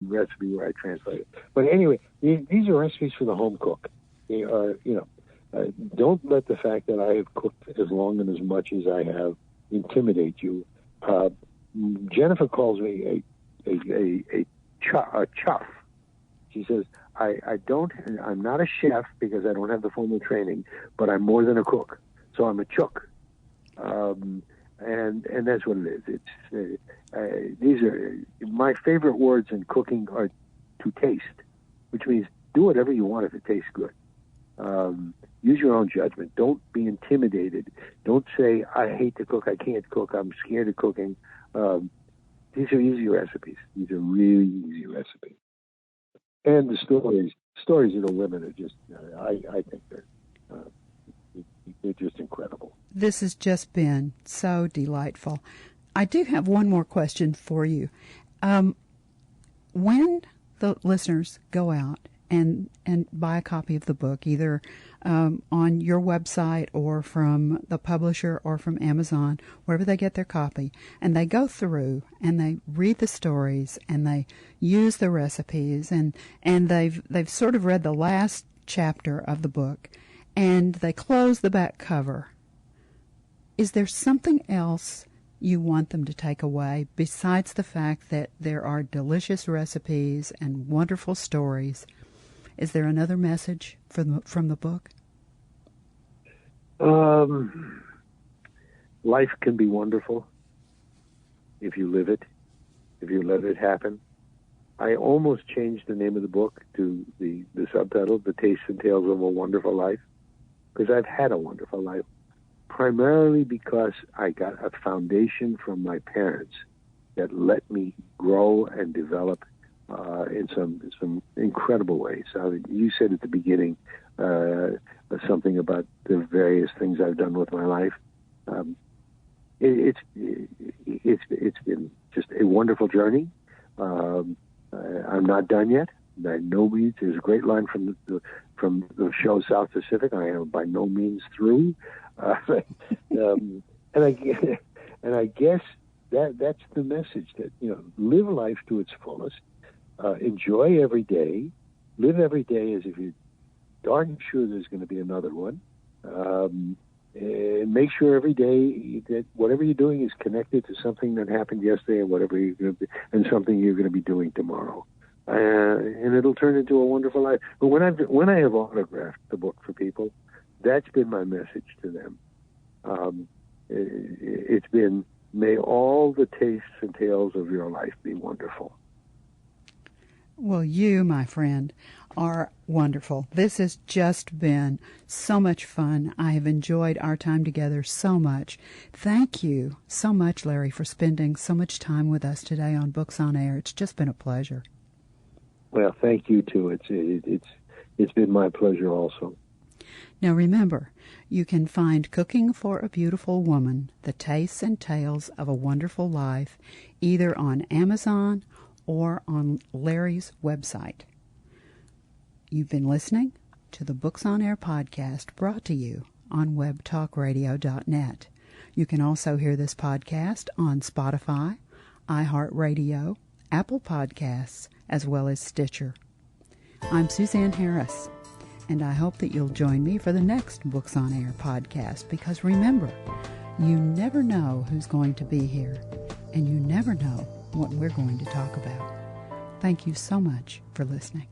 recipe where I translate it. But anyway, these are recipes for the home cook. They are, don't let the fact that I have cooked as long and as much as I have intimidate you. Jennifer calls me a chuff. She says, I'm not a chef because I don't have the formal training, but I'm more than a cook. So I'm a chook. And that's what it is. It's these are my favorite words in cooking are to taste, which means do whatever you want if it tastes good. Use your own judgment. Don't be intimidated. Don't say I hate to cook. I can't cook. I'm scared of cooking. These are easy recipes. These are really easy recipes. And the stories of the women are just I think they're just incredible. This has just been so delightful. I do have one more question for you. When the listeners go out and buy a copy of the book, either on your website or from the publisher or from Amazon, wherever they get their copy, and they go through and they read the stories and they use the recipes and they've sort of read the last chapter of the book and they close the back cover, is there something else you want them to take away besides the fact that there are delicious recipes and wonderful stories? Is there another message from the book? Life can be wonderful if you live it, if you let it happen. I almost changed the name of the book to the subtitle, The Tastes and Tales of a Wonderful Life, because I've had a wonderful life, primarily because I got a foundation from my parents that let me grow and develop in some incredible ways. You said at the beginning something about the various things I've done with my life. It's been just a wonderful journey. I'm not done yet. By no means. There's a great line from the show South Pacific. I am by no means through. And I guess that's the message, that live life to its fullest. Enjoy every day. Live every day as if you're darn sure there's going to be another one. And make sure every day that whatever you're doing is connected to something that happened yesterday and something you're going to be doing tomorrow. And it'll turn into a wonderful life. But when I have autographed the book for people, that's been my message to them. It's been, may all the tastes and tales of your life be wonderful. Well, you, my friend, are wonderful. This has just been so much fun. I have enjoyed our time together so much. Thank you so much, Larry, for spending so much time with us today on Books on Air. It's just been a pleasure. Well, thank you, too. It's been my pleasure also. Now, remember, you can find Cooking for a Beautiful Woman, The Tastes and Tales of a Wonderful Life, either on Amazon or on Larry's website. You've been listening to the Books on Air podcast, brought to you on webtalkradio.net. You can also hear this podcast on Spotify, iHeartRadio, Apple Podcasts, as well as Stitcher. I'm Suzanne Harris, and I hope that you'll join me for the next Books on Air podcast, because remember, you never know who's going to be here, and you never know what we're going to talk about. Thank you so much for listening.